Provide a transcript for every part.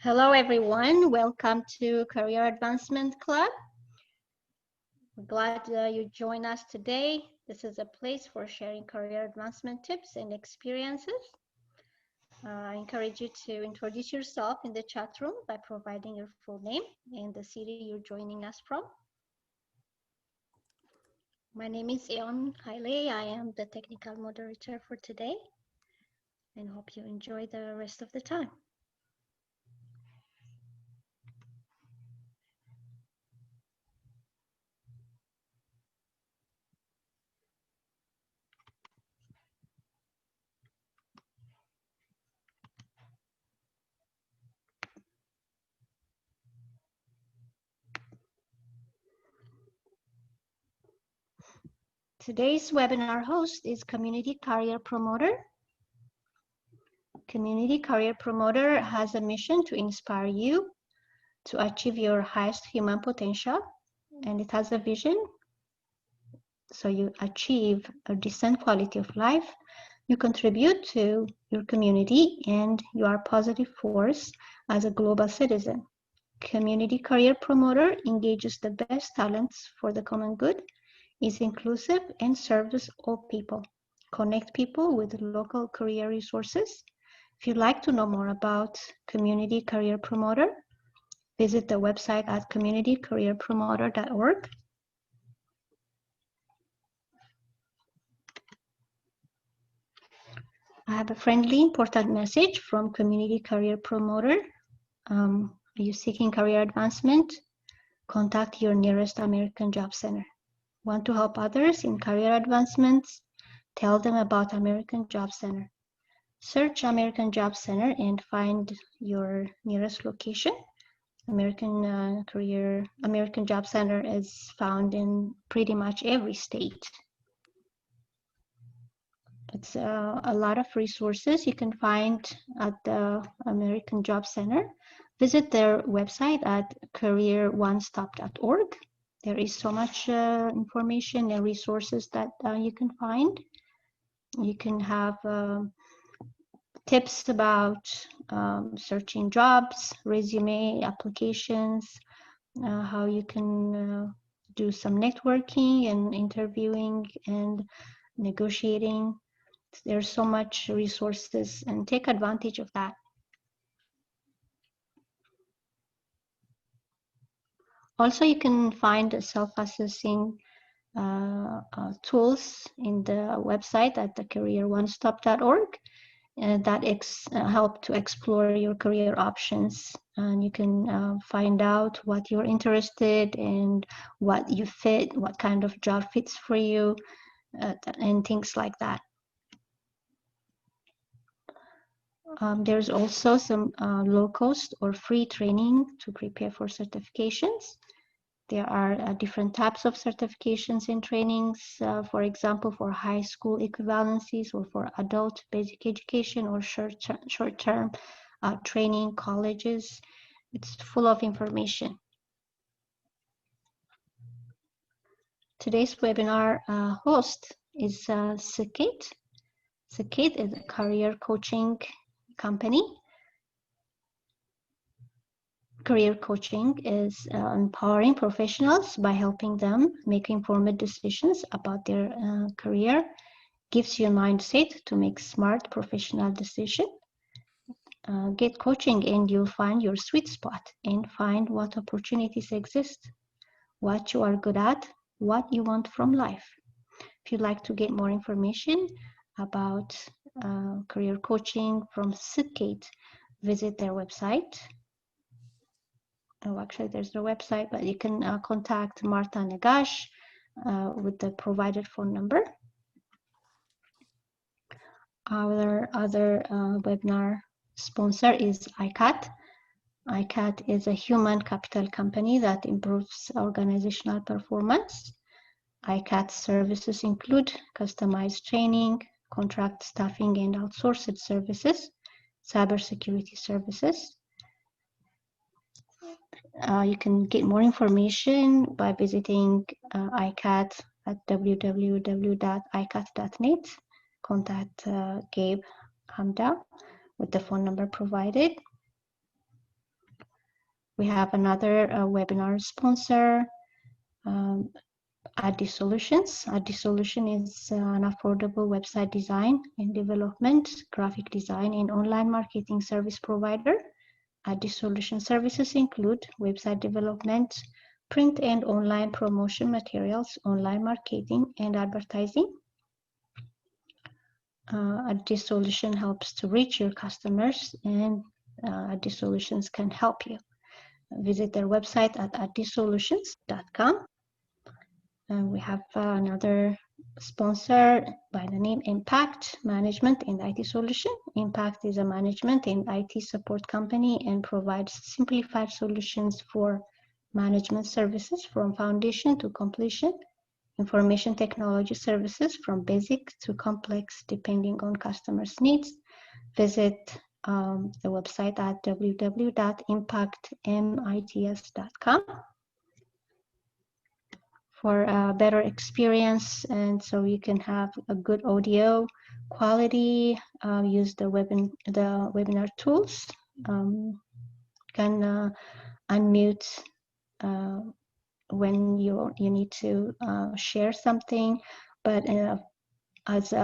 Hello everyone, welcome to Career Advancement Club. We're glad you join us today. This is a place for sharing career advancement tips and experiences. I encourage you to introduce yourself in the chat room by providing your full name and the city you're joining us from. My name is Tsion. I am the technical moderator for today and hope you enjoy the rest of the time. Today's webinar host is Community Career Promoter. Community Career Promoter has a mission to inspire you to achieve your highest human potential, and it has a vision so you achieve a decent quality of life, you contribute to your community, and you are a positive force as a global citizen. Community Career Promoter engages the best talents for the common good, is inclusive, and serves all people. Connect people with local career resources. If you'd like to know more about Community Career Promoter, visit the website at communitycareerpromoter.org. I have a friendly, important message from Community Career Promoter. Are you seeking career advancement? Contact your nearest American Job Center. Want to help others in career advancements? Tell them about American Job Center. Search American Job Center and find your nearest location. American Job Center is found in pretty much every state. It's a lot of resources you can find at the American Job Center. Visit their website at careeronestop.org. There is so much information and resources that you can find. You can have tips about searching jobs, resume applications, how you can do some networking and interviewing and negotiating. There's so much resources, and take advantage of that. Also, you can find self-assessing tools in the website at the careeronestop.org. That help to explore your career options, and you can find out what you're interested in, what you fit, what kind of job fits for you, and things like that. There's also some low-cost or free training to prepare for certifications. There are different types of certifications and trainings, for example, for high school equivalencies or for adult basic education or short-term training colleges. It's full of information. Today's webinar host is Sakit. Sakit is a career coaching company. Career coaching is empowering professionals by helping them make informed decisions about their career, gives you a mindset to make smart professional decisions. Get coaching and you'll find your sweet spot and find what opportunities exist, what you are good at, what you want from life. If you'd like to get more information about career coaching from Sakit, visit their website. Oh, actually, there's no website, but you can contact Marta Nagash with the provided phone number. Our other webinar sponsor is ICAT. ICAT is a human capital company that improves organizational performance. ICAT services include customized training, contract staffing and outsourced services, cybersecurity services. You can get more information by visiting ICAT at www.icat.net. Contact Gabe Hamda with the phone number provided. We have another webinar sponsor, AD Solutions. AD Solution is an affordable website design and development, graphic design, and online marketing service provider. AD Solution services include website development, print and online promotion materials, online marketing, and advertising. AD Solution helps to reach your customers, and AD Solutions can help you. Visit their website at adsolutions.com. And we have another sponsor by the name Impact Management and IT Solution. Impact is a management and IT support company and provides simplified solutions for management services from foundation to completion, information technology services from basic to complex depending on customers' needs. Visit the website at www.impactmits.com for a better experience, and so you can have a good audio quality. Use the webinar tools. Can unmute when you need to share something, but as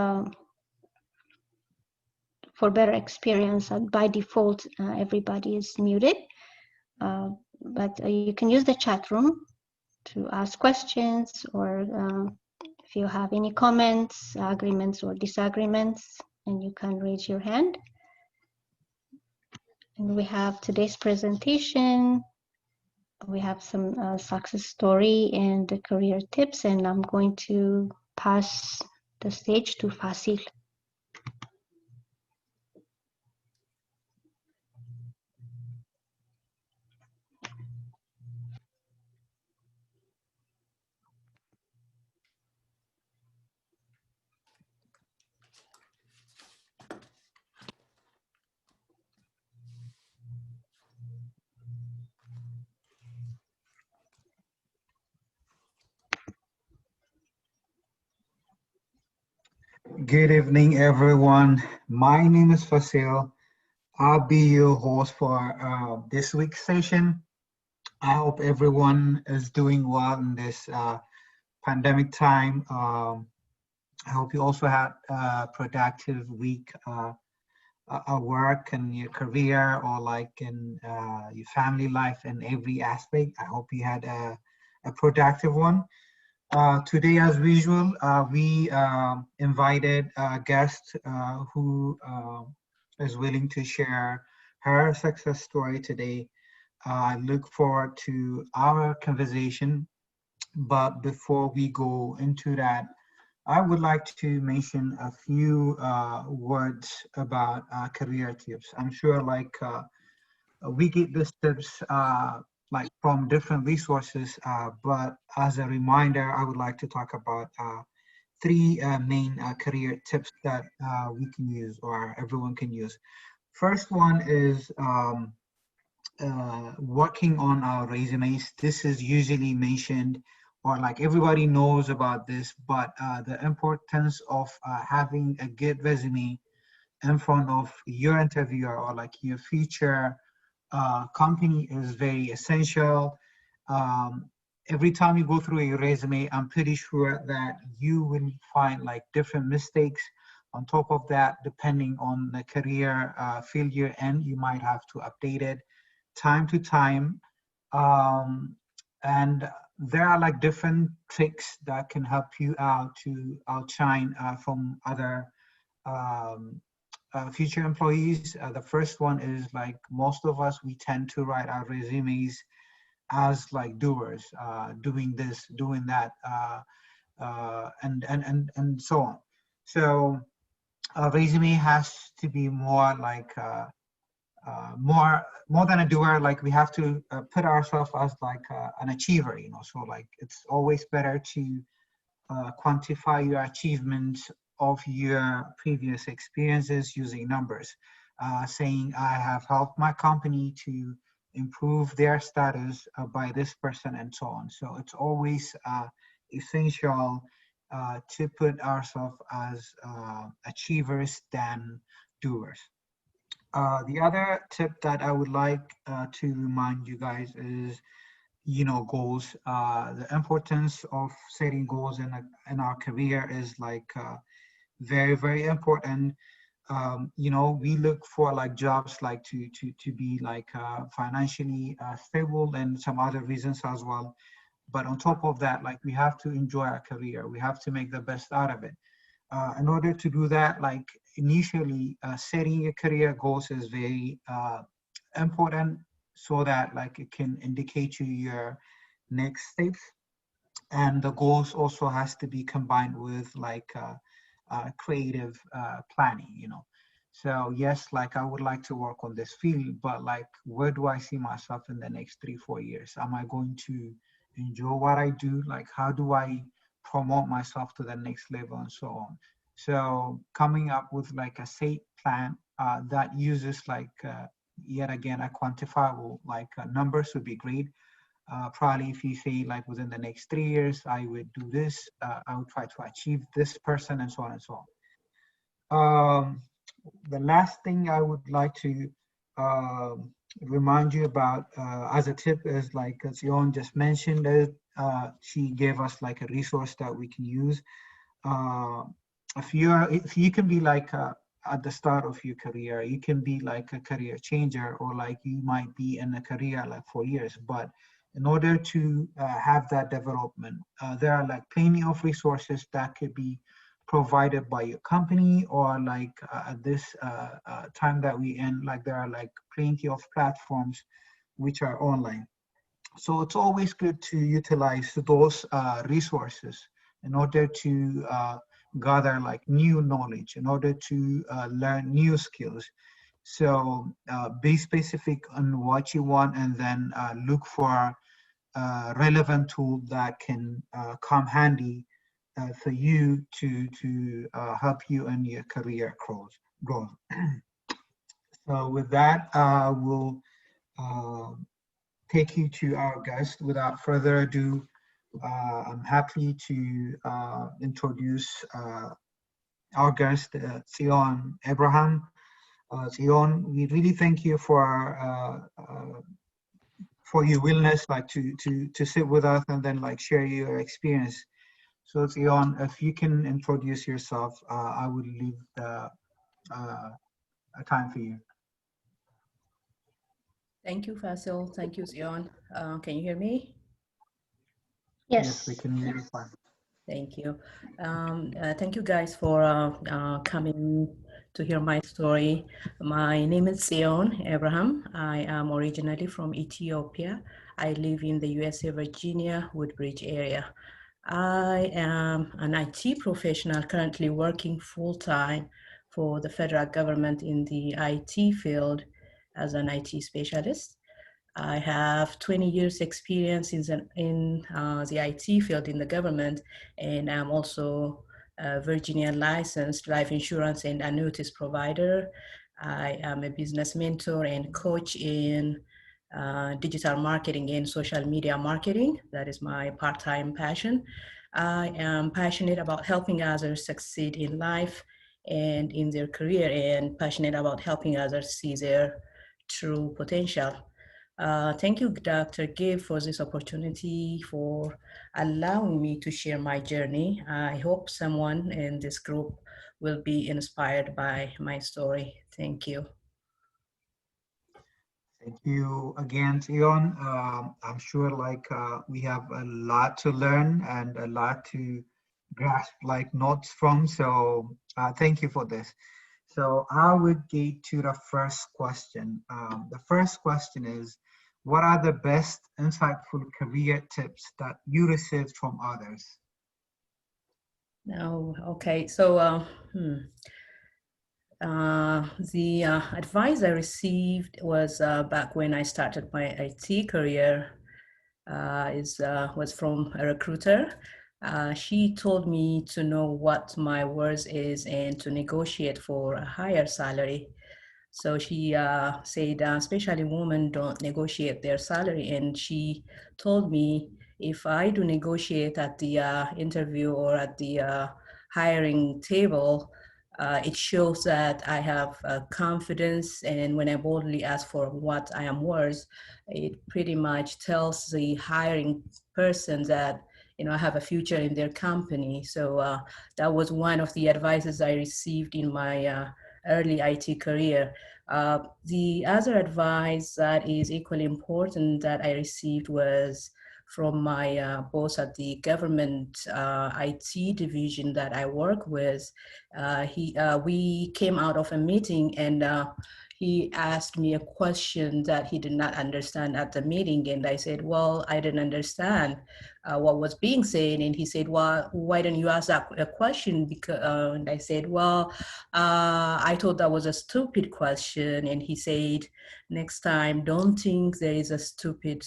for better experience, by default everybody is muted, but you can use the chat room to ask questions, or if you have any comments, agreements, or disagreements, and you can raise your hand. And we have today's presentation. We have some success story and the career tips, and I'm going to pass the stage to Fasil. Good evening, everyone. My name is Fasil. I'll be your host for this week's session. I hope everyone is doing well in this pandemic time. I hope you also had a productive week at work and your career, or like in your family life in every aspect. I hope you had a productive one. Today, as usual, we invited a guest who is willing to share her success story today. I look forward to our conversation, but before we go into that, I would like to mention a few words about career tips. I'm sure we get these tips like from different resources, but as a reminder, I would like to talk about three main career tips that we can use, or everyone can use. First one is working on our resumes. This is usually mentioned, or like everybody knows about this, but the importance of having a good resume in front of your interviewer, or like your future company, is very essential. Every time you go through your resume, I'm pretty sure that you will find like different mistakes. On top of that, depending on the career field you're in, you might have to update it time to time. And there are like different tricks that can help you out to outshine from other future employees. The first one is like most of us, we tend to write our resumes as like doers, doing this, doing that, and so on. So a resume has to be more like more than a doer. Like we have to put ourselves as like an achiever, you know. So like it's always better to quantify your achievements of your previous experiences using numbers, saying I have helped my company to improve their status by this person, and so on. So it's always essential to put ourselves as achievers than doers. The other tip that I would like to remind you guys is, goals. The importance of setting goals in our career is like very, very important. We look for like jobs like to be like financially stable and some other reasons as well. But on top of that, like we have to enjoy our career. We have to make the best out of it. In order to do that, like initially setting your career goals is very important so that like it can indicate you your next steps. And the goals also has to be combined with like creative planning. So yes, like I would like to work on this field, but like where do I see myself in the next 3 4 years? Am I going to enjoy what I do? Like how do I promote myself to the next level and so on? So coming up with like a safe plan that uses like yet again a quantifiable like numbers would be great. Probably if you say like within the next 3 years I would do this, I would try to achieve this person and so on and so on. The last thing I would like to remind you about as a tip is like Tsion just mentioned it. She gave us like a resource that we can use. Uh, if you can be like at the start of your career, you can be like a career changer, or like you might be in a career like for years. But in order to have that development, there are like plenty of resources that could be provided by your company, or like at this time that we in, like there are like plenty of platforms which are online. So it's always good to utilize those resources in order to gather like new knowledge, in order to learn new skills. So be specific on what you want, and then look for a relevant tool that can come handy for you to help you in your career growth. So with that, we'll uh, take you to our guest. Without further ado, I'm happy to introduce our guest, Tsion Abraham. Tsion, we really thank you for your willingness, like to sit with us and then like share your experience. So Tsion, if you can introduce yourself, I would leave the a time for you. Thank you, Fasil. Thank you, Tsion. Can you hear me? Yes, we Yes. can hear you fine. Thank you. Thank you guys for coming to hear my story. My name is Tsion Abraham. I am originally from Ethiopia. I live in the USA, Virginia, Woodbridge area. I am an IT professional currently working full-time for the federal government in the IT field as an IT specialist. I have 20 years experience in the IT field in the government, and I'm also a Virginia licensed life insurance and annuities provider. I am a business mentor and coach in digital marketing and social media marketing. That is my part-time passion. I am passionate about helping others succeed in life and in their career, and passionate about helping others see their true potential. Thank you, Dr. Gibb, for this opportunity, for allowing me to share my journey. I hope someone in this group will be inspired by my story. Thank you. Thank you again, Tion. I'm sure like we have a lot to learn and a lot to grasp like notes from. So thank you for this. So I would get to the first question. The first question is, what are the best insightful career tips that you received from others? Now, okay, so the advice I received was back when I started my IT career was from a recruiter. She told me to know what my worth is and to negotiate for a higher salary. So she said, especially women don't negotiate their salary. And she told me if I do negotiate at the interview or at the hiring table, It shows that I have confidence, and when I boldly ask for what I am worth, it pretty much tells the hiring person that I have a future in their company. So that was one of the advices I received in my early IT career. The other advice that is equally important that I received was from my boss at the government IT division that I work with. We came out of a meeting, and he asked me a question that he did not understand at the meeting, and I said, well, I didn't understand what was being said. And he said, well, why don't you ask that a question? Because and I said, well, I thought that was a stupid question. And he said, next time, don't think there is a stupid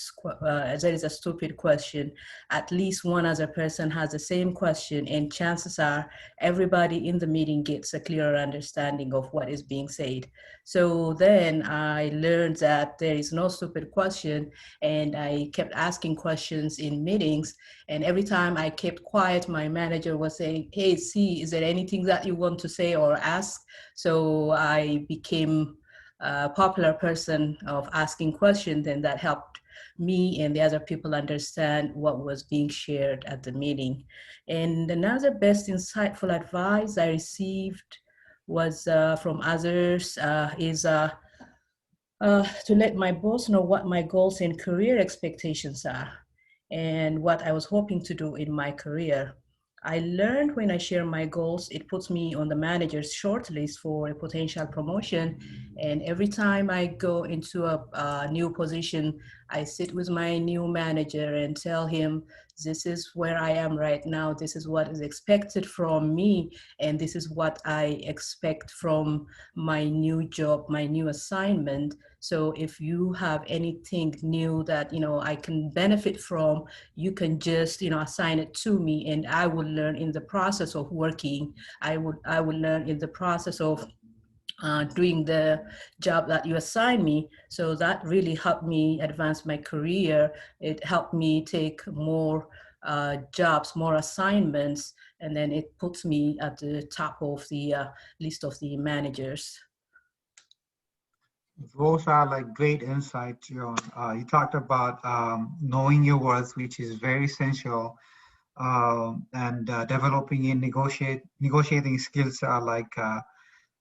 question. At least one other person has the same question, and chances are everybody in the meeting gets a clearer understanding of what is being said. So then I learned that there is no stupid question, and I kept asking questions in meetings. And every time I kept quiet, my manager was saying, hey, C, is there anything that you want to say or ask? So I became a popular person of asking questions, and that helped me and the other people understand what was being shared at the meeting. And another best insightful advice I received was from others is to let my boss know what my goals and career expectations are and what I was hoping to do in my career. I learned when I share my goals, it puts me on the manager's shortlist for a potential promotion. And every time I go into a new position, I sit with my new manager and tell him, this is where I am right now. This is what is expected from me. And this is what I expect from my new job, my new assignment. So if you have anything new that, I can benefit from, you can just, assign it to me, and I will learn in the process of working. I will learn in the process of doing the job that you assign me. So that really helped me advance my career. It helped me take more jobs, more assignments, and then it puts me at the top of the list of the managers. Those are like great insights, Tsion. You talked about knowing your worth, which is very essential, and developing and negotiating skills are like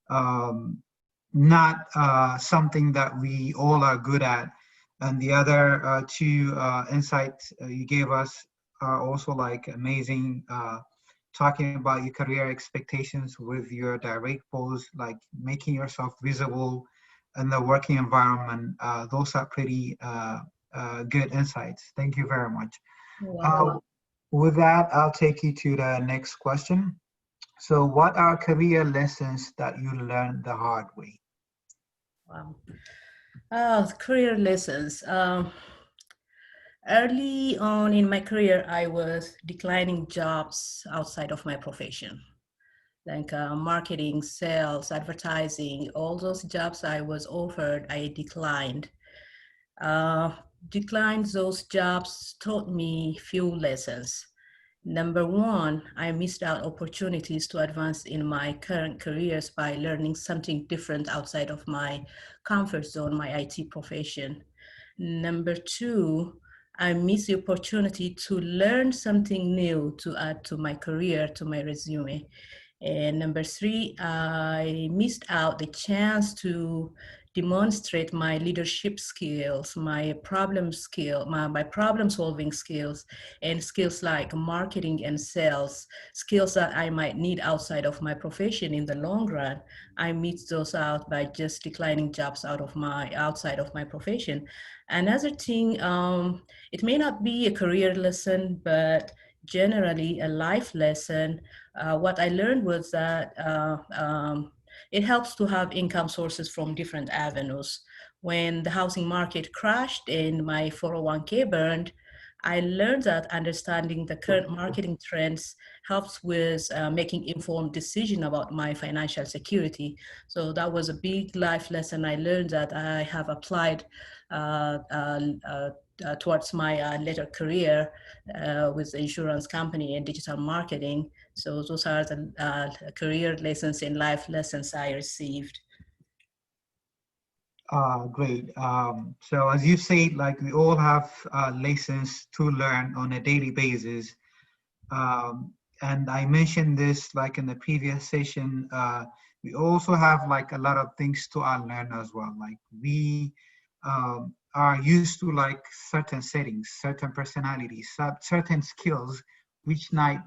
um, not something that we all are good at. And the other two insights you gave us are also like amazing. Talking about your career expectations with your direct boss, like making yourself visible in the working environment. Those are pretty good insights. Thank you very much. Wow. With that, I'll take you to the next question. So, what are career lessons that you learned the hard way? Wow. Career lessons. Early on in my career, I was declining jobs outside of my profession, like marketing, sales, advertising, all those jobs I was offered, I declined. Uh, Declined those jobs taught me few lessons. Number one, I missed out opportunities to advance in my current careers by learning something different outside of my comfort zone, my IT profession. Number two, I missed the opportunity to learn something new to add to my career, to my resume. And number three, I missed out the chance to demonstrate my leadership skills, my problem solving skills, and skills like marketing and sales, skills that I might need outside of my profession in the long run. I missed those out by just declining jobs outside of my profession. Another thing, it may not be a career lesson, but generally a life lesson. What I learned was that it helps to have income sources from different avenues. When the housing market crashed and my 401k burned, I learned that understanding the current marketing trends helps with making informed decision about my financial security. So that was a big life lesson I learned that I have applied towards my later career with the insurance company and digital marketing. So those are the career lessons and life lessons I received. Great. So as you say, like we all have lessons to learn on a daily basis. And I mentioned this like in the previous session, we also have like a lot of things to unlearn as well. Like we are used to like certain settings, certain personalities, certain skills, which might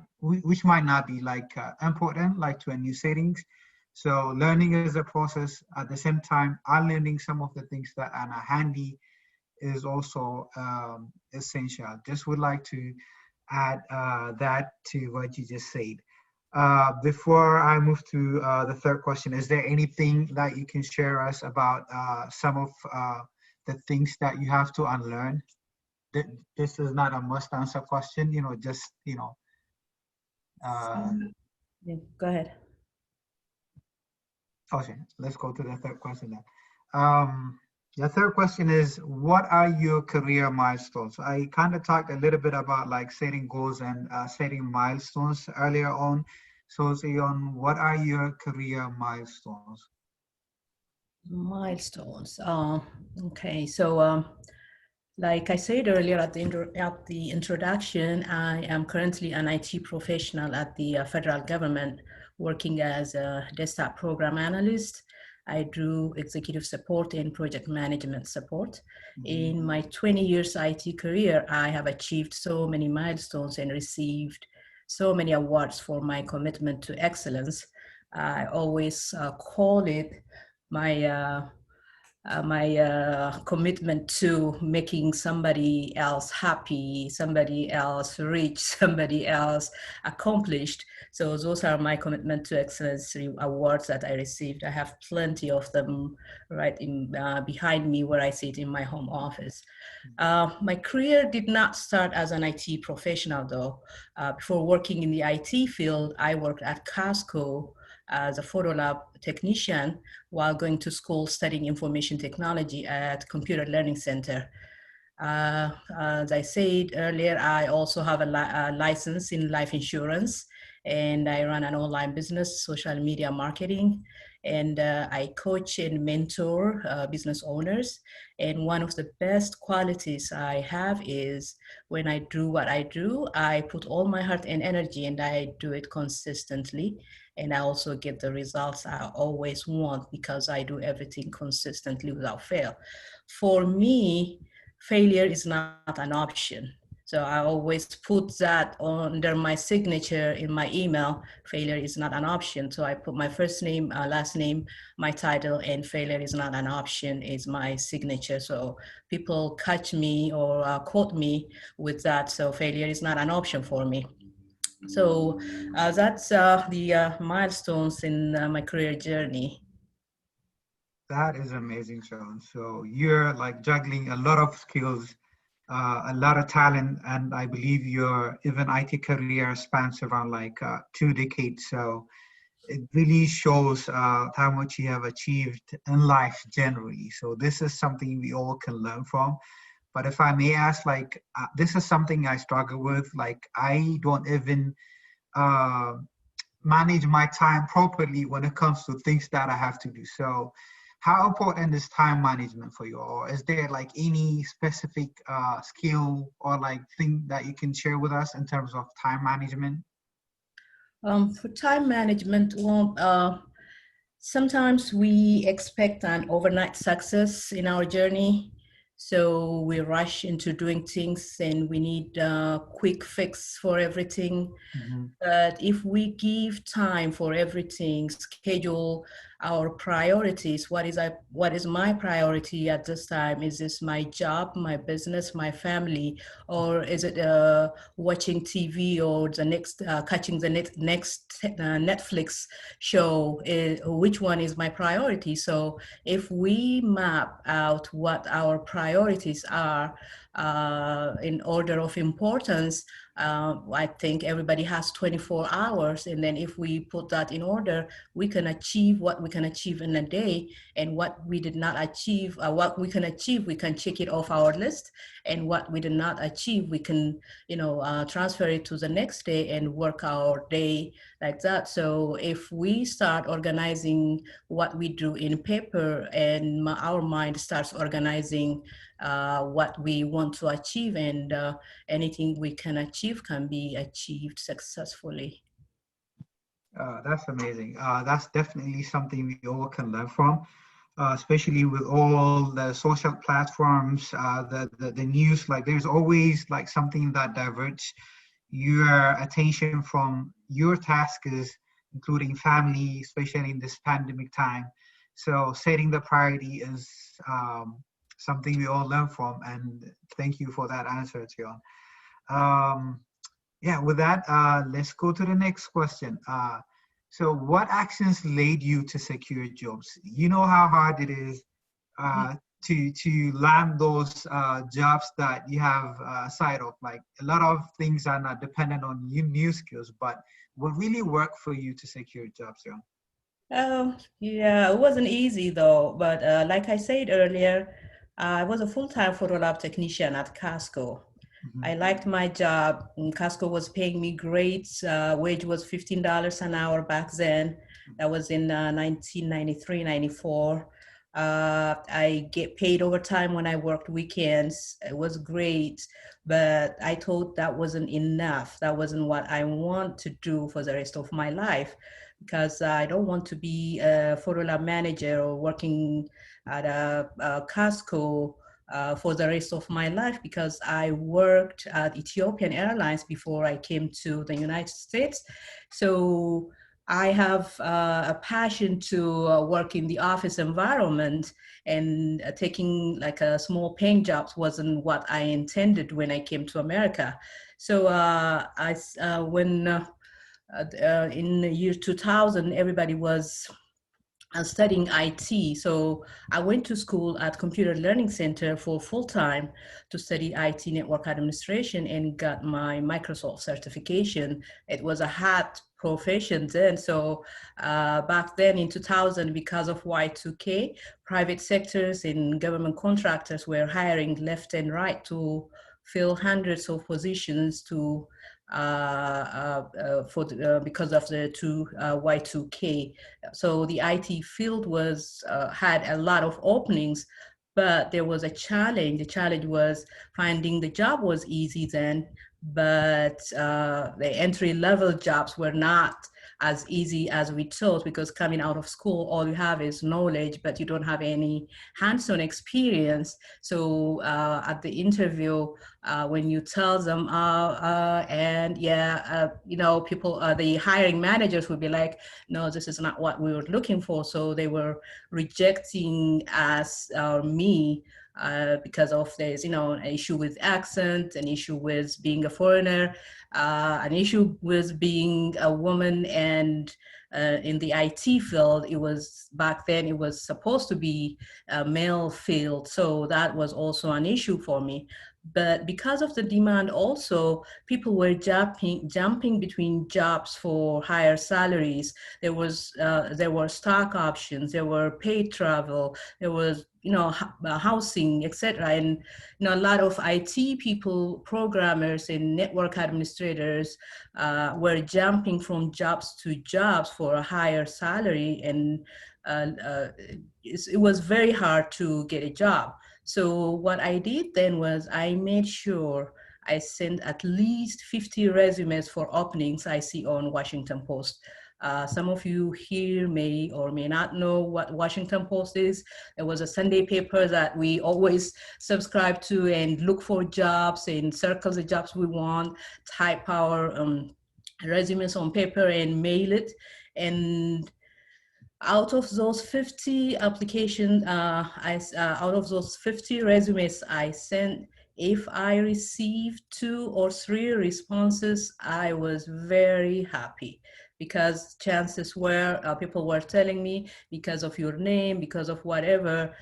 not be like important like to a new settings. So learning is a process. At the same time, unlearning some of the things that are not handy is also essential. Just would like to add that to what you just said. Before I move to the third question, is there anything that you can share us about some of the things that you have to unlearn? This is not a must answer question, just, Yeah, go ahead. okay, let's go to the third question then. The third question is, what are your career milestones? I kind of talked a little bit about like setting goals and setting milestones earlier on. So, Tsion, what are your career milestones? Milestones. Okay, so like I said earlier at the introduction, I am currently an IT professional at the federal government, working as a desktop program analyst. I do executive support and project management support. In my 20 years IT career, I have achieved so many milestones and received so many awards for my commitment to excellence. I always call it my commitment to making somebody else happy, somebody else rich, somebody else accomplished. So those are my commitment to excellence awards that I received. I have plenty of them right in behind me where I sit in my home office. My career did not start as an IT professional though. Before working in the IT field, I worked at Casco as a photo lab technician while going to school studying information technology at Computer Learning Center. As I said earlier, I also have a license in life insurance, and I run an online business, social media marketing, and I coach and mentor business owners. And one of the best qualities I have is when I do what I do, I put all my heart and energy and I do it consistently. And I also get the results I always want because I do everything consistently without fail. For me, failure is not an option. So I always put that under my signature in my email. Failure is not an option. So I put my first name, last name, my title, and failure is not an option is my signature. So people catch me or quote me with that. So failure is not an option for me. So that's the milestones in my career journey. That is amazing, Sean. So you're like juggling a lot of skills, a lot of talent, and I believe your even IT career spans around like 2 decades. So it really shows how much you have achieved in life generally. So this is something we all can learn from. But if I may ask, like this is something I struggle with. Like I don't even uh, manage my time properly when it comes to things that I have to do. So how important is time management for you? Or is there like any specific skill or like thing that you can share with us in terms of time management? For time management, well, sometimes we expect an overnight success in our journey. So we rush into doing things and we need a quick fix for everything. Mhm. But if we give time for everything, schedule our priorities, what is my priority at this time? Is this my job, my business, my family, or is it watching TV or the next catching the next Netflix show? Which one is my priority? So if we map out what our priorities are, in order of importance, I think everybody has 24 hours. And then if we put that in order, we can achieve what we can achieve in a day. And what we did not achieve, what we can achieve, we can check it off our list. And what we did not achieve, we can, transfer it to the next day and work our day like that. So if we start organizing what we do in paper, and our mind starts organizing what we want to achieve, and anything we can achieve can be achieved successfully. That's amazing. That's definitely something we all can learn from, especially with all the social platforms, the news. Like, there's always like something that diverts your attention from your tasks, including family, especially in this pandemic time. So setting the priority is something we all learn from. And thank you for that answer, Tsion. Um, yeah, with that, let's go to the next question. So what actions led you to secure jobs? You know how hard it is to land those jobs that you have side of. Like, a lot of things are not dependent on new skills, but what really worked for you to secure jobs, yeah? Yeah, it wasn't easy though, but like I said earlier, I was a full-time photo lab technician at Casco. I liked my job. Casco was paying me great. Wage was $15 an hour back then. That was in 1993, 94. I get paid overtime when I worked weekends. It was great, but I thought that wasn't enough. That wasn't what I want to do for the rest of my life, because I don't want to be a photo lab manager or working at a Casco for the rest of my life, because I worked at Ethiopian Airlines before I came to the United States. So I have a passion to work in the office environment, and taking like a small paying jobs wasn't what I intended when I came to America. So in the year 2000, everybody was studying IT. So I went to school at Computer Learning Center for full-time to study IT network administration, and got my Microsoft certification. It was a hot profession then. So back then in 2000, because of Y2K, private sectors and government contractors were hiring left and right to fill hundreds of positions to because of the Y2K. So the IT field was had a lot of openings, but there was a challenge. The challenge was finding the job was easy then, but the entry level jobs were not as easy as we thought, because coming out of school, all you have is knowledge, but you don't have any hands-on experience. So at the interview, when you tell them, people, the hiring managers would be like, no, this is not what we were looking for. So they were rejecting us, me, because of this, an issue with accent, an issue with being a foreigner, an issue with being a woman. And in the IT field, back then it was supposed to be a male field. So that was also an issue for me. But because of the demand also, people were jumping between jobs for higher salaries. There were stock options, there were paid travel, there was housing, etc. And a lot of IT people, programmers and network administrators were jumping from jobs to jobs for a higher salary, and it was very hard to get a job. So what I did then was I made sure I sent at least 50 resumes for openings I see on Washington Post. Some of you here may or may not know what Washington Post is. It was a Sunday paper that we always subscribe to and look for jobs and circle the jobs we want, type our resumes on paper and mail it. And out of those 50 applications, out of those 50 resumes I sent, if I received 2 or 3 responses, I was very happy. because chances were people were telling me, because of your name, because of whatever,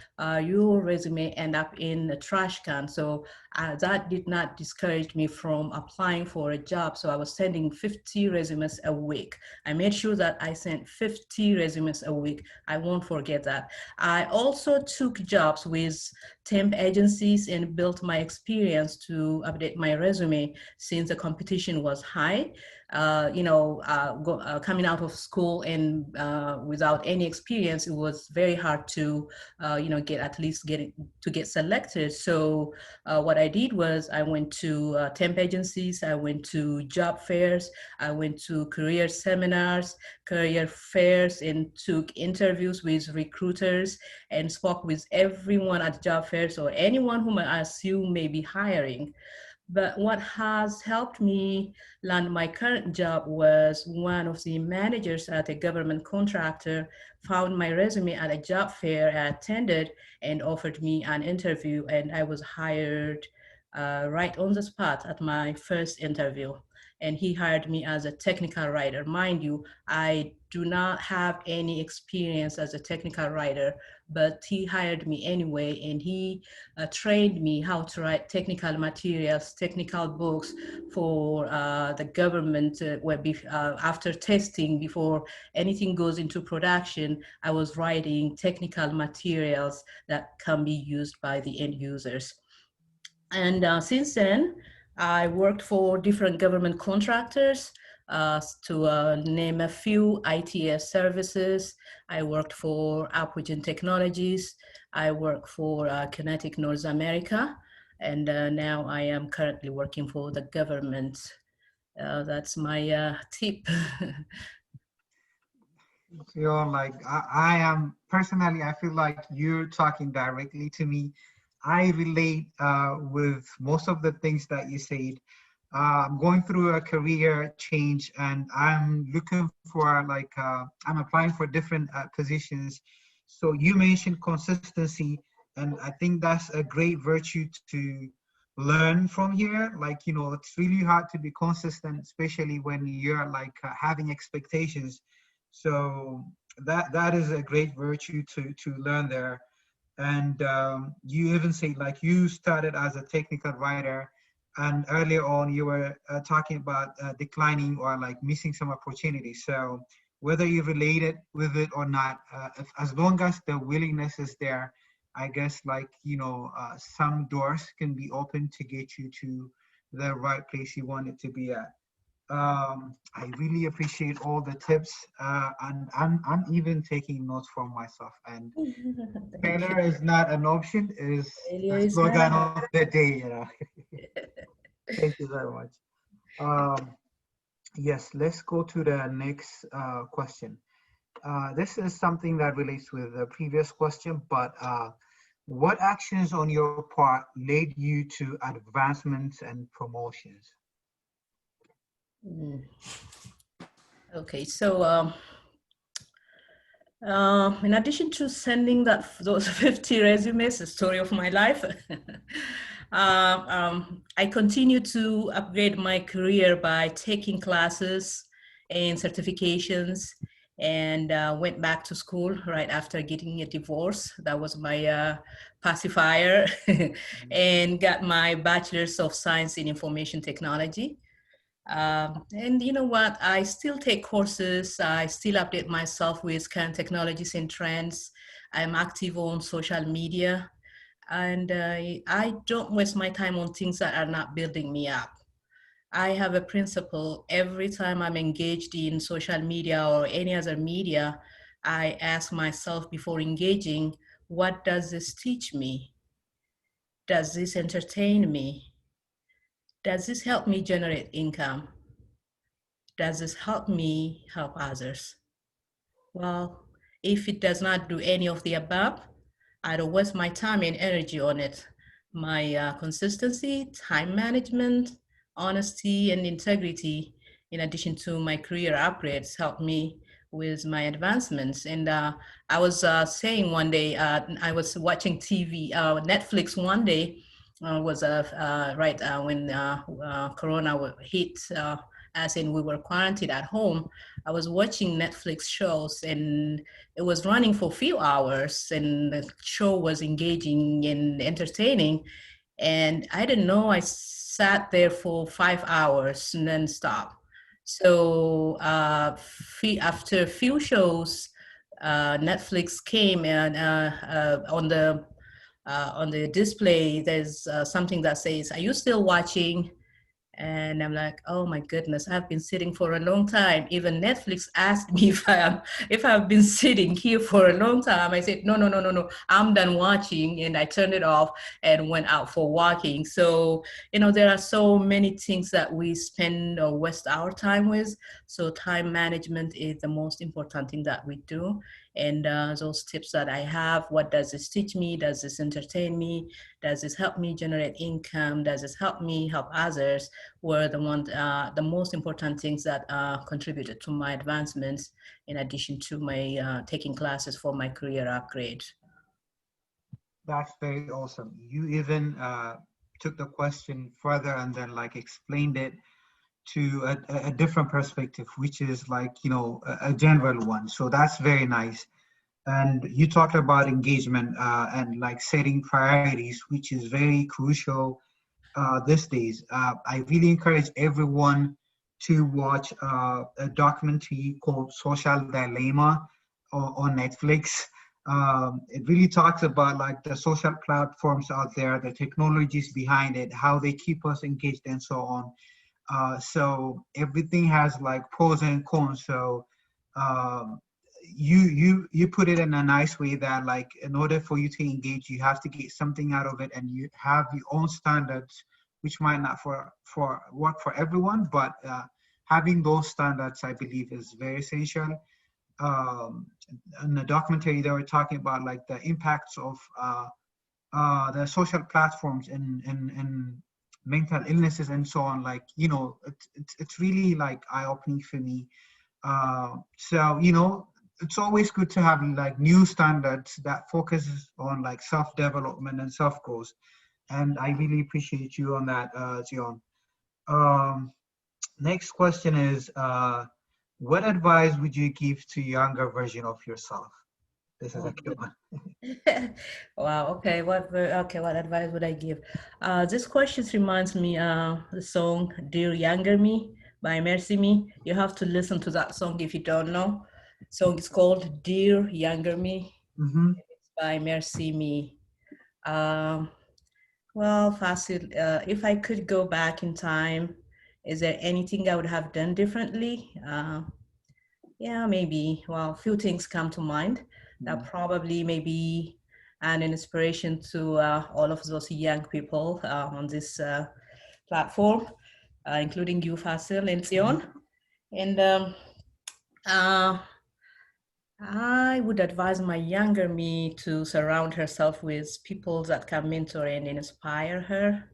your resume end up in a trash can. So that did not discourage me from applying for a job. So I was sending 50 resumes a week. I made sure that I sent 50 resumes a week. I won't forget that. I also took jobs with temp agencies and built my experience to update my resume since the competition was high. Coming out of school and without any experience, it was very hard to, get selected. So what I did was I went to temp agencies, I went to job fairs, I went to career seminars, career fairs, and took interviews with recruiters and spoke with everyone at job fairs or anyone whom I assume may be hiring. But what has helped me land my current job was one of the managers at a government contractor found my resume at a job fair I attended and offered me an interview, and I was hired right on the spot at my first interview. And he hired me as a technical writer. Mind you, I do not have any experience as a technical writer, but he hired me anyway, and he trained me how to write technical materials, technical books for the government. After testing, before anything goes into production, I was writing technical materials that can be used by the end users. And since then, I worked for different government contractors, to name a few: ITS services. I worked for Apogee Technologies. I work for Kinetic North America. And now I am currently working for the government. That's my tip. You're like, I am personally, I feel like you're talking directly to me. I relate with most of the things that you said. I'm going through a career change and I'm looking for I'm applying for different positions. So you mentioned consistency, and I think that's a great virtue to learn from here. Like, it's really hard to be consistent, especially when you're having expectations. So that is a great virtue to learn there. And you even say like you started as a technical writer, and earlier on you were talking about declining or like missing some opportunities. So whether you related with it or not, as long as the willingness is there, I guess some doors can be open to get you to the right place you want it to be at. I really appreciate all the tips, and I'm even taking notes for myself. And Thank you. failure is not an option; is Failure the is not slogan an of the day. option. Thank you very much. Um, yes, let's go to the next question. This is something that relates with the previous question, but what actions on your part led you to advancements and promotions? Mm. Okay, so in addition to sending those 50 resumes, the story of my life, I continue to upgrade my career by taking classes and certifications, and went back to school right after getting a divorce. That was my pacifier, and got my bachelor's of science in information technology. And you know what? I still take courses. I still update myself with current technologies and trends. I'm active on social media, and I don't waste my time on things that are not building me up. I have a principle: every time I'm engaged in social media or any other media, I ask myself before engaging, what does this teach me? Does this entertain me? Does this help me generate income? Does this help me help others? Well, if it does not do any of the above, I don't waste my time and energy on it. My consistency, time management, honesty, and integrity, in addition to my career upgrades, help me with my advancements. And I was saying one day, I was watching TV, Netflix one day, was right when Corona hit. as in we were quarantined at home, I was watching Netflix shows, and it was running for a few hours, and the show was engaging and entertaining. And I didn't know I sat there for 5 hours and then stopped. So after a few shows, Netflix came, and on the display, there's something that says, "Are you still watching?" And I'm like, oh my goodness, I've been sitting for a long time. Even Netflix asked me if I've been sitting here for a long time. I said, no, no, no, no, no. I'm done watching, and I turned it off and went out for walking. So, there are so many things that we spend or waste our time with. So time management is the most important thing that we do. And those tips that I have, what does this teach me? Does this entertain me? Does this help me generate income? Does this help me help others? Were the most important things that contributed to my advancements, in addition to my taking classes for my career upgrade. That's very awesome. You even took the question further and then like explained it to a different perspective, which is like, a general one. So that's very nice. And you talked about engagement and like setting priorities, which is very crucial these days. I really encourage everyone to watch a documentary called Social Dilemma on Netflix. It really talks about like the social platforms out there, the technologies behind it, how they keep us engaged and so on. So everything has like pros and cons. So um, you put it in a nice way that like in order for you to engage, you have to get something out of it, and you have your own standards, which might not for work for everyone, but having those standards, I believe, is very essential. Um, in the documentary, they were talking about like the impacts of the social platforms and mental illnesses and so on. Like it's really like eye-opening for me. So it's always good to have like new standards that focuses on like self-development and self-growth. And I really appreciate you on that, Tsion. Um, Next question is, what advice would you give to younger version of yourself? This is a good one. Wow. Okay. What advice would I give? This question reminds me the song "Dear Younger Me" by Mercy Me. You have to listen to that song if you don't know. Song is called "Dear Younger Me." Mm-hmm. It's by Mercy Me. Um, well, Fasil, if I could go back in time, is there anything I would have done differently? Yeah, maybe. Well, a few things come to mind that probably maybe an inspiration to all of those young people on this platform, including you, Fasil and Tsion. And uh, I would advise my younger me to surround herself with people that can mentor and inspire her.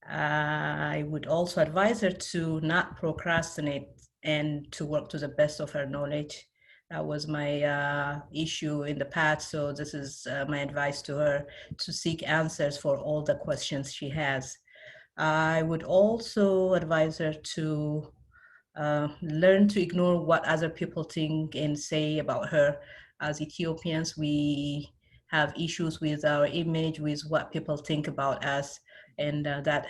I would also advise her to not procrastinate and to work to the best of her knowledge. That was my issue in the past. So this is my advice to her, to seek answers for all the questions she has. I would also advise her to learn to ignore what other people think and say about her. As Ethiopians, we have issues with our image, with what people think about us, and that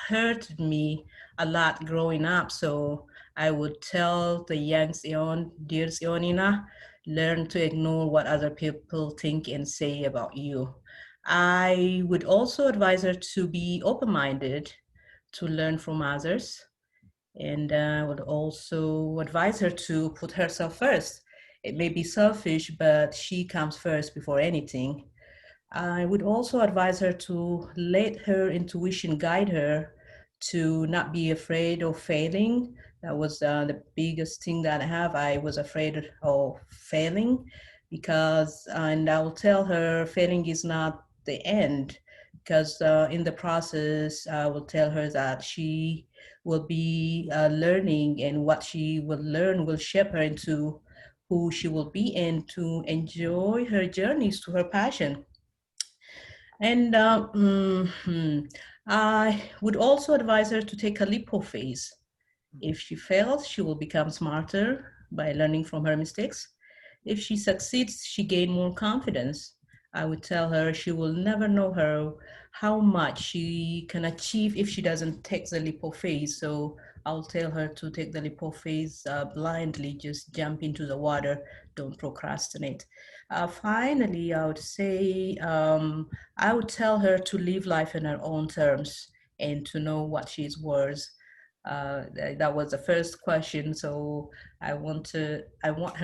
hurt me a lot growing up. So I would tell the young Tsion, dear Tsionina, learn to ignore what other people think and say about you. I would also advise her to be open-minded, to learn from others, and I would also advise her to put herself first. It may be selfish, but she comes first before anything. I would also advise her to let her intuition guide her, to not be afraid of failing. That was the biggest thing that I have. I was afraid of failing and I will tell her failing is not the end, because in the process, I will tell her that she will be learning, and what she will learn will shape her into who she will be and to enjoy her journeys to her passion. And I would also advise her to take a lipo phase. If she fails, she will become smarter by learning from her mistakes. If she succeeds, she gain more confidence. I would tell her she will never know how much she can achieve if she doesn't take the lipo phase. So I'll tell her to take the lipo phase blindly, just jump into the water, don't procrastinate. Finally, I would say I would tell her to live life in her own terms and to know what she's worth. That was the first question. So I want her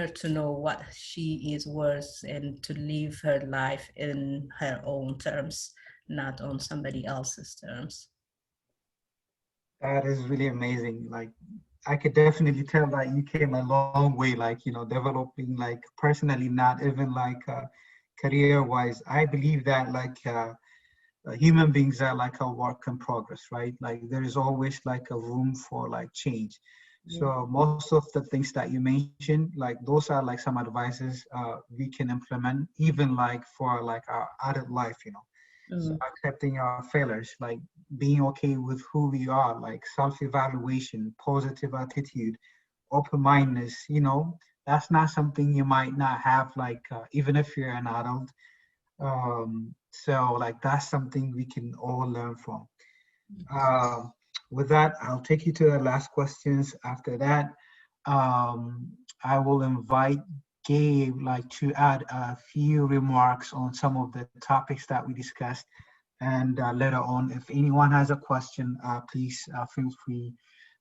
to know what she is worth and to live her life in her own terms, not on somebody else's terms. That is really amazing. Like, I could definitely tell that you came a long way, like, developing like personally, not even like career-wise. I believe that like human beings are like a work in progress, right? Like there is always like a room for like change. Yeah. So most of the things that you mentioned, like those are like some advices we can implement even like for like our adult life, So Mm, accepting our failures, like being okay with who we are, like self-evaluation, positive attitude, open-mindedness, that's not something you might not have like even if you're an adult. So like that's something we can all learn from. Um, with that, I'll take you to the last questions. After that, um, I will invite Gabe like to add a few remarks on some of the topics that we discussed. And later on, if anyone has a question, please feel free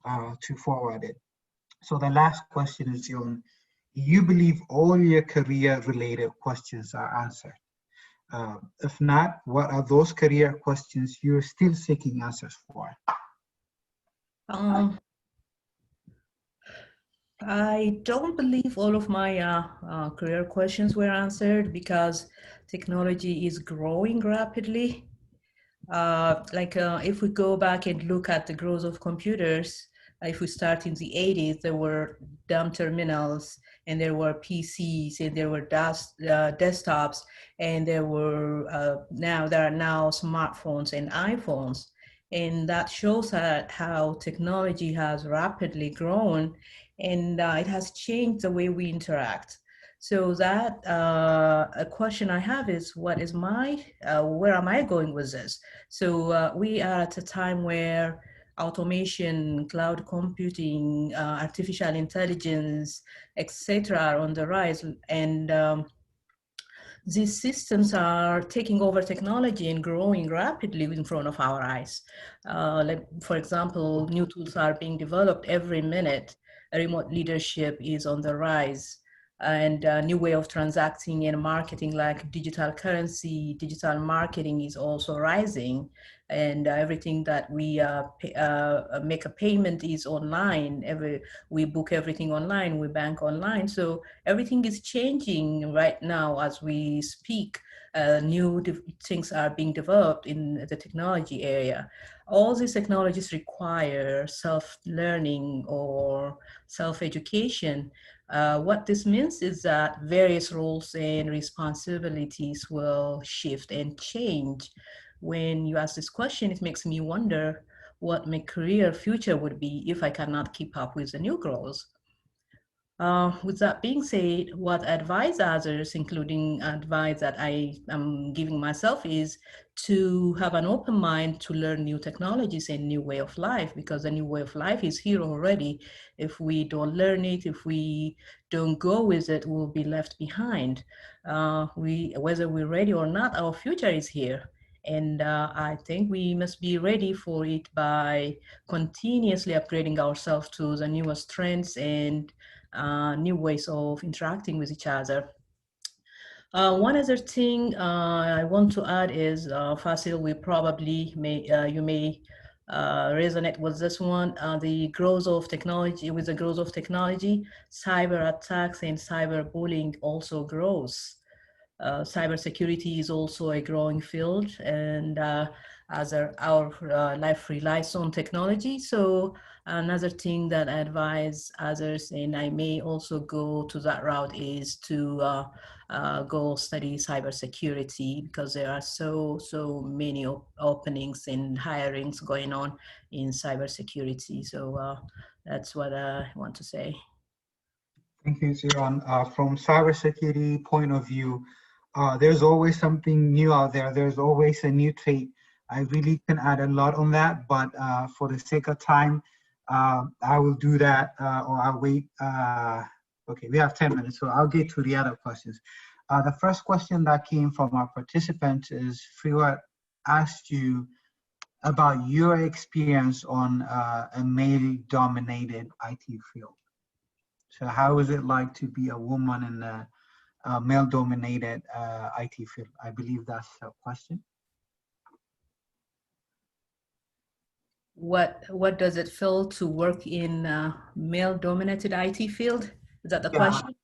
to forward it. So the last question is, you believe all your career-related questions are answered? If not, what are those career questions you're still seeking answers for? Um, I don't believe all of my career questions were answered because technology is growing rapidly. If we go back and look at the growth of computers, if we start in the 80s, there were dumb terminals and there were PCs and there were desktops and there are now smartphones and iPhones. And that shows how technology has rapidly grown and it has changed the way we interact. So that a question I have is, where am I going with this? So we are at a time where automation, cloud computing, artificial intelligence, etc., are on the rise, and these systems are taking over technology and growing rapidly in front of our eyes. For example, new tools are being developed every minute. Remote leadership is on the rise, and a new way of transacting and marketing, like digital currency, digital marketing, is also rising. And everything that we make a payment is online. We book everything online, we bank online. So everything is changing right now as we speak. Things are being developed in the technology area. All these technologies require self-learning or self-education. What this means is that various roles and responsibilities will shift and change. When you ask this question, it makes me wonder what my career future would be if I cannot keep up with the new growth. With that being said, what advise others, including advice that I am giving myself, is to have an open mind to learn new technologies and new way of life, because the new way of life is here already. If we don't learn it, if we don't go with it, we'll be left behind. Whether we're ready or not, our future is here. And I think we must be ready for it by continuously upgrading ourselves to the newest trends and new ways of interacting with each other. One other thing I want to add is, Fasil, you may resonate with this one. With the growth of technology, cyber attacks and cyberbullying also grows. Cybersecurity is also a growing field, and as our life relies on technology. So another thing that I advise others, and I may also go to that route, is to go study cybersecurity, because there are so many openings and hirings going on in cybersecurity. So that's what I want to say. Thank you, Tsion. From cybersecurity point of view, there's always something new out there. There's always a new trait. I really can add a lot on that, but for the sake of time, I will do that, or I'll wait. Okay, we have 10 minutes, so I'll get to the other questions. The first question that came from our participants is, Freeward asked you about your experience on a male-dominated IT field. So how is it like to be a woman in a male-dominated IT field? I believe that's a question. What does it feel to work in a male-dominated IT field? Is that the Yeah, question?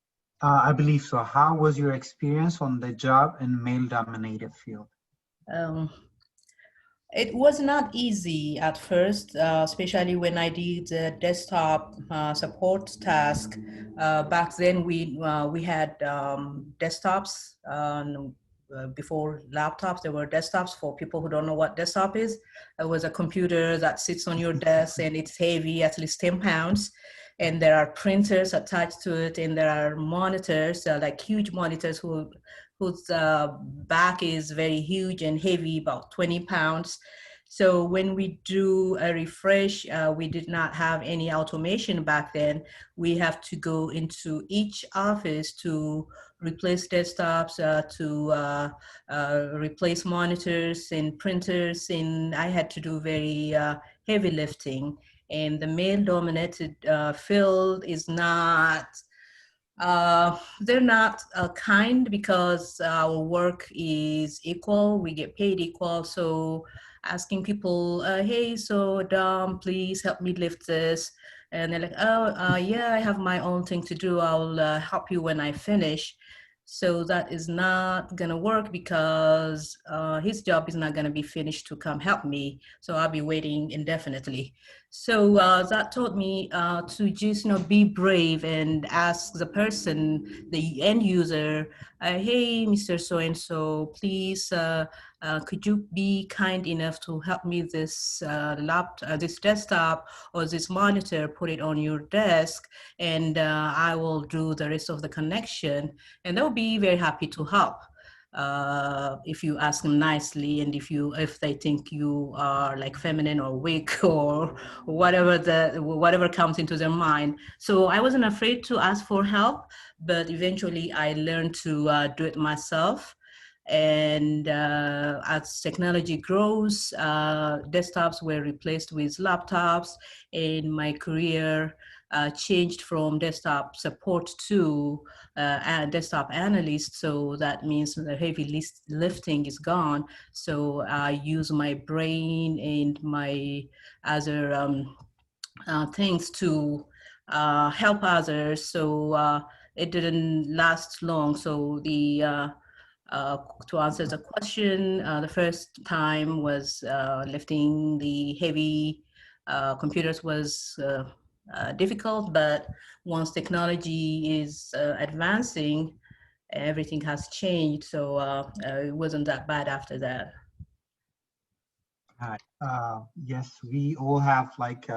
I believe so. How was your experience on the job in male-dominated field? Um, It was not easy at first, especially when I did the desktop support task. Back then, we had desktops. Before laptops, there were desktops. For people who don't know what desktop is, it was a computer that sits on your desk, and it's heavy, at least 10 pounds. And there are printers attached to it, and there are monitors, like huge monitors whose back is very huge and heavy, about 20 pounds. So when we do a refresh, we did not have any automation back then. We have to go into each office to replace desktops, to replace monitors and printers, and I had to do very heavy lifting. And the male-dominated field is not, they're not kind, because our work is equal, we get paid equal. So asking people, hey, so Dom, please help me lift this. And they're like, oh, yeah, I have my own thing to do. I'll help you when I finish. So that is not gonna work, because his job is not gonna be finished to come help me. So I'll be waiting indefinitely. So that taught me to just, be brave and ask the person, the end user, hey, Mr. So-and-so, please, could you be kind enough to help me this this desktop or this monitor, put it on your desk, and I will do the rest of the connection. And they'll be very happy to help. If you ask them nicely, and if they think you are like feminine or weak or whatever comes into their mind. So I wasn't afraid to ask for help, but eventually I learned to do it myself. And as technology grows, desktops were replaced with laptops, and my career changed from desktop support to desktop analyst. So that means the heavy lifting is gone. So I use my brain and my other things to help others. So it didn't last long. So to answer the question, the first time was lifting the heavy computers was difficult, but once technology is advancing, everything has changed. So it wasn't that bad after that. Hi. Yes, we all have like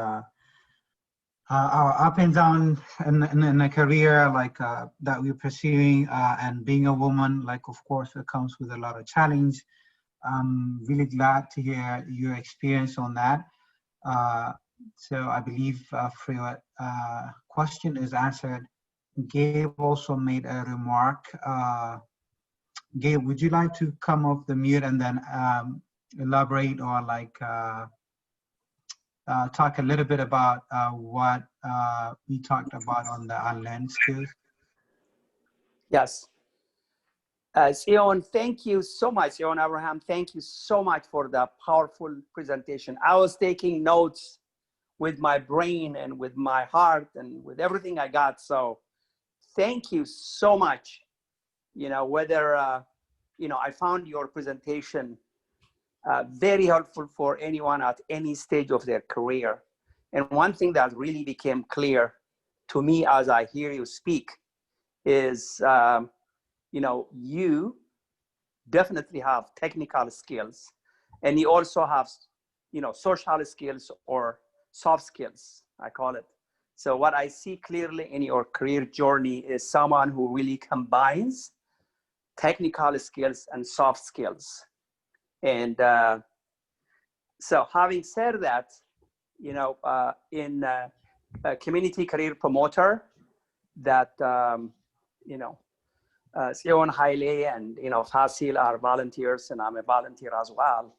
our up and down in a career like that we're pursuing, and being a woman, like of course it comes with a lot of challenge. I'm really glad to hear your experience on that. So I believe Freya's question is answered. Gabe also made a remark. Gabe, would you like to come off the mute and then elaborate, or like talk a little bit about what we talked about on the unlearned skills? Yes. Tsion, thank you so much, Tsion Abraham. Thank you so much for the powerful presentation. I was taking notes with my brain and with my heart and with everything I got. So thank you so much. Whether, I found your presentation very helpful for anyone at any stage of their career. And one thing that really became clear to me as I hear you speak is, you definitely have technical skills, and you also have, social skills or soft skills, I call it. So what I see clearly in your career journey is someone who really combines technical skills and soft skills. And so having said that, in a community career promoter that, Tsion, Haile, and, Fasil are volunteers, and I'm a volunteer as well.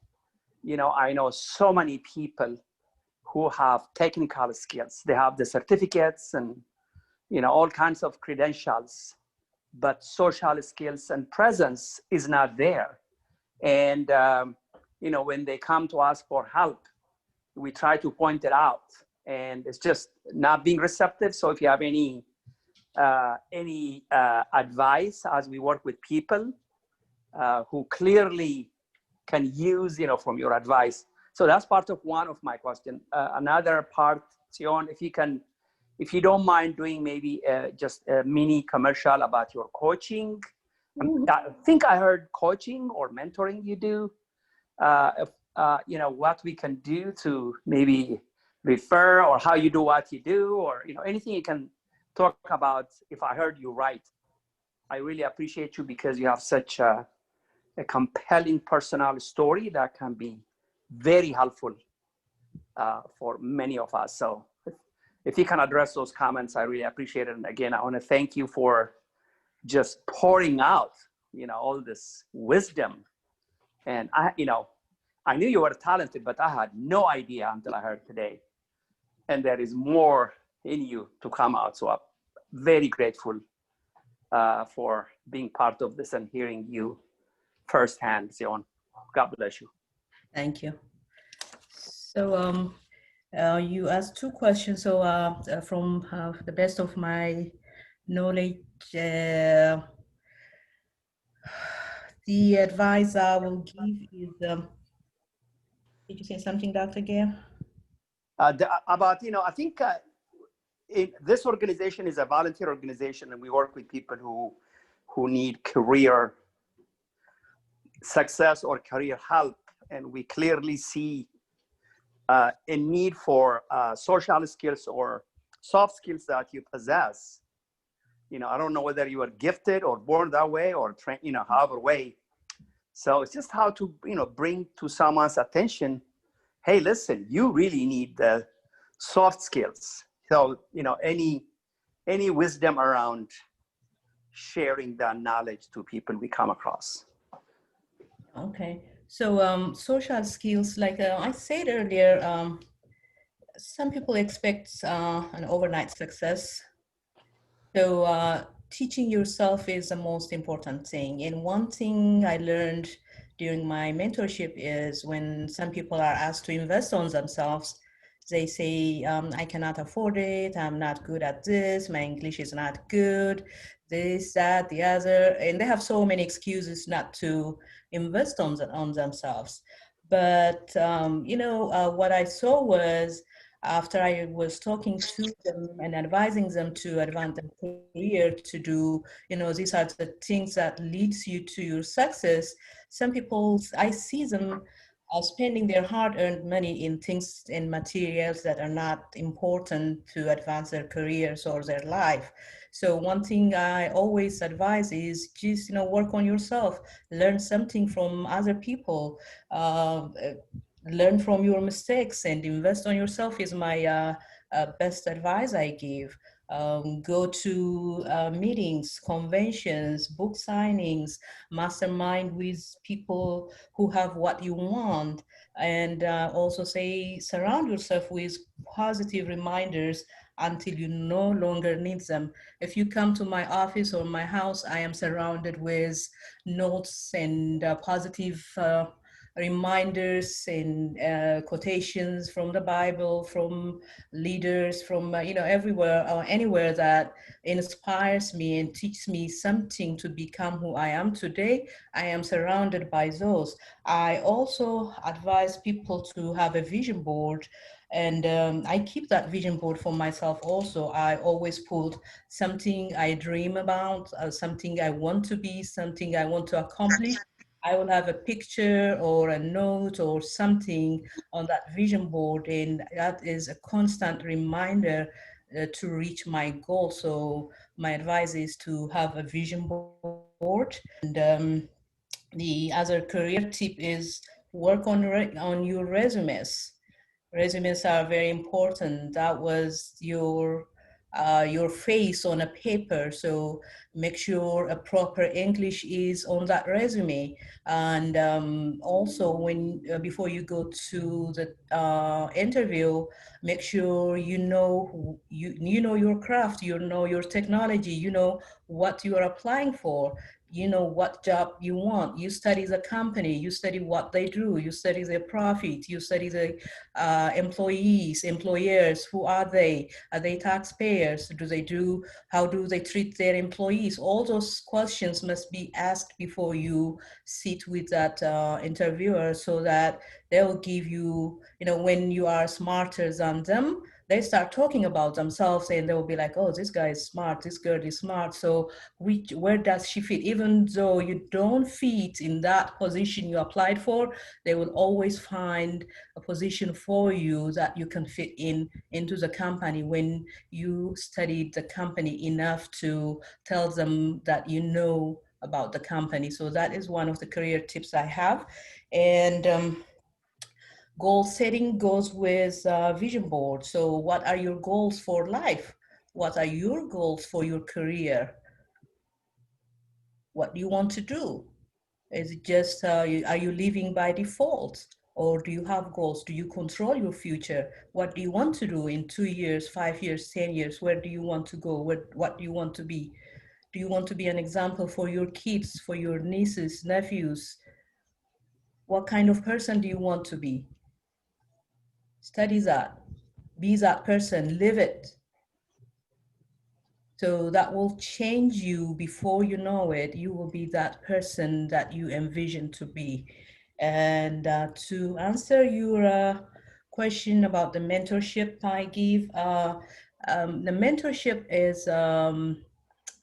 I know so many people who have technical skills. They have the certificates and, all kinds of credentials, but social skills and presence is not there. And, when they come to us for help, we try to point it out, and it's just not being receptive. So if you have any advice as we work with people who clearly can use, from your advice. So that's part of one of my question. Another part, Tsion, if you don't mind doing maybe just a mini commercial about your coaching. I think I heard coaching or mentoring you do. What we can do to maybe refer, or how you do what you do, or anything you can talk about. If I heard you right, I really appreciate you, because you have such a compelling personal story that can be very helpful for many of us. So if you can address those comments, I really appreciate it. And again, I want to thank you for just pouring out, all this wisdom. And I knew you were talented, but I had no idea until I heard today. And there is more in you to come out. So I'm very grateful for being part of this and hearing you firsthand, Tsion. God bless you. Thank you. So you asked two questions. So from the best of my knowledge, the advice I will give is, did you say something, Dr. Gale? About, I think this organization is a volunteer organization, and we work with people who need career success or career help. And we clearly see a need for social skills or soft skills that you possess. I don't know whether you are gifted or born that way, or trained, however way. So it's just how to, bring to someone's attention, hey, listen, you really need the soft skills. So, any wisdom around sharing that knowledge to people we come across. Okay. So social skills, like I said earlier, some people expect an overnight success. So teaching yourself is the most important thing. And one thing I learned during my mentorship is, when some people are asked to invest on themselves, they say, I cannot afford it, I'm not good at this, my English is not good, this, that, the other. And they have so many excuses not to invest on themselves. But, what I saw was, after I was talking to them and advising them to advance their career, to do, these are the things that leads you to your success. Some people, I see them spending their hard-earned money in things and materials that are not important to advance their careers or their life. So one thing I always advise is just, work on yourself, learn something from other people, learn from your mistakes, and invest on yourself is my best advice I give. Go to meetings, conventions, book signings, mastermind with people who have what you want, and also surround yourself with positive reminders until you no longer need them. If you come to my office or my house, I am surrounded with notes and positive reminders and quotations from the Bible, from leaders, from everywhere or anywhere that inspires me and teaches me something to become who I am today. I am surrounded by those. I also advise people to have a vision board, and I keep that vision board for myself also. I always put something I dream about, something I want to be, something I want to accomplish. I will have a picture or a note or something on that vision board, and that is a constant reminder to reach my goal. So my advice is to have a vision board. And the other career tip is work on your resumes. Resumes are very important. That was your face on a paper. So make sure a proper English is on that resume. And also, when before you go to the interview, make sure you know you know your craft, you know your technology, you know what you are applying for, you know what job you want. You study the company, you study what they do, you study their profit, you study the employees, employers. Who are they? Are they taxpayers? How do they treat their employees? All those questions must be asked before you sit with that interviewer, so that they'll give you, when you are smarter than them, they start talking about themselves and they'll be like, oh, this guy is smart, this girl is smart. So where does she fit? Even though you don't fit in that position you applied for, they will always find a position for you that you can fit into the company when you studied the company enough to tell them that you know about the company. So that is one of the career tips I have. And goal setting goes with vision board. So what are your goals for life? What are your goals for your career? What do you want to do? Is it just, are you living by default? Or do you have goals? Do you control your future? What do you want to do in 2 years, 5 years, 10 years? Where do you want to go? What do you want to be? Do you want to be an example for your kids, for your nieces, nephews? What kind of person do you want to be? Study that. Be that person. Live it. So that will change you before you know it. You will be that person that you envision to be. And to answer your question about the mentorship I give, the mentorship is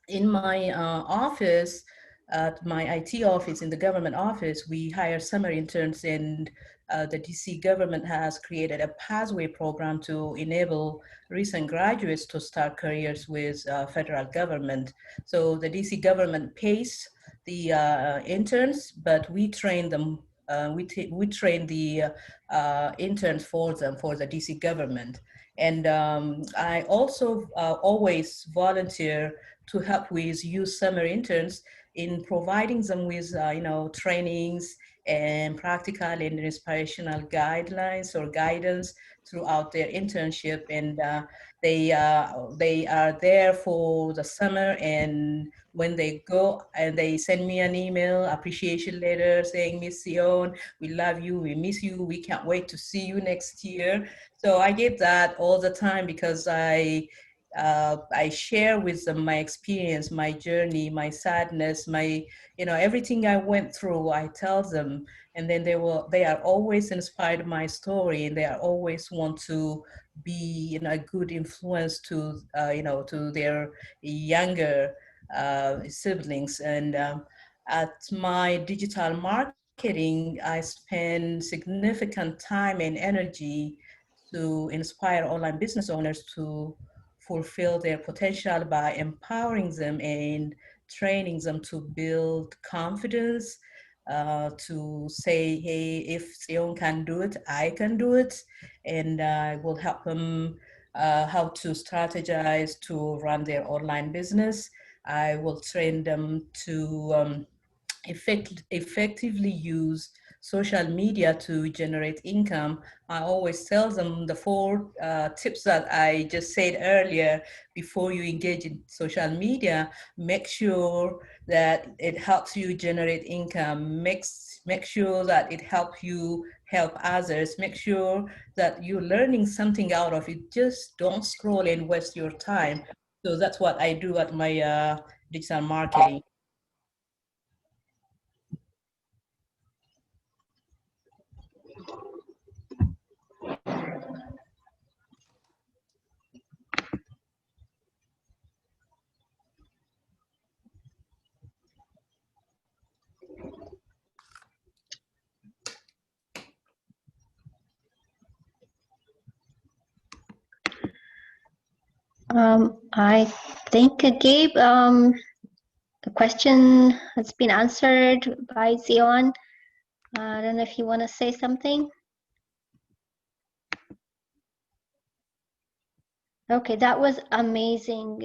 in my office, at my IT office, in the government office, we hire summer interns, and the DC government has created a pathway program to enable recent graduates to start careers with federal government. So the DC government pays the interns, but we train them. We train the interns for them, for the DC government. And I also always volunteer to help with youth summer interns in providing them with trainings and practical and inspirational guidelines or guidance throughout their internship. And they are there for the summer, and when they go, and they send me an email appreciation letter saying, Miss Tsion, we love you, we miss you, we can't wait to see you next year. So I get that all the time, because I share with them my experience, my journey, my sadness, my, everything I went through. I tell them, and then they are always inspired by my story, and they are always want to be, a good influence to, to their younger siblings. And at my digital marketing, I spend significant time and energy to inspire online business owners to fulfill their potential by empowering them and training them to build confidence, to say, hey, if Tsion can do it, I can do it. And I will help them how to strategize to run their online business. I will train them to effectively use social media to generate income, I always tell them the 4 tips that I just said earlier. Before you engage in social media, make sure that it helps you generate income. Make sure that it helps you help others. Make sure that you're learning something out of it. Just don't scroll and waste your time. So that's what I do at my digital marketing. I think, Gabe, the question has been answered by Tsion. I don't know if you want to say something. Okay, that was amazing,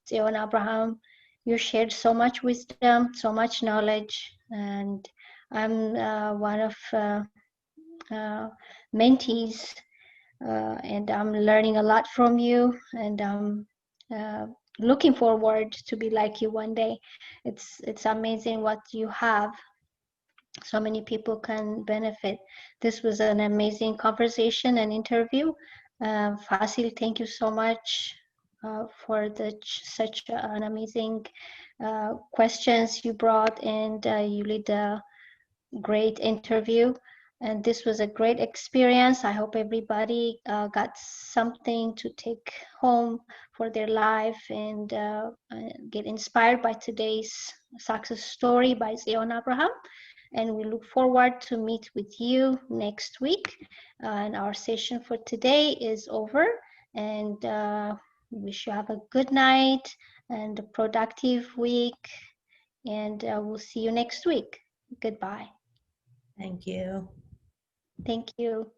Tsion Abraham. You shared so much wisdom, so much knowledge, and I'm one of mentees, and I'm learning a lot from you, and I'm looking forward to be like you one day. It's amazing what you have. So many people can benefit. This was an amazing conversation and interview. Fasil, thank you so much for such an amazing questions you brought, and you lead a great interview. And this was a great experience. I hope everybody got something to take home for their life, and get inspired by today's success story by Tsion Abraham. And we look forward to meet with you next week. And our session for today is over. And wish you have a good night and a productive week. And we'll see you next week. Goodbye. Thank you. Thank you.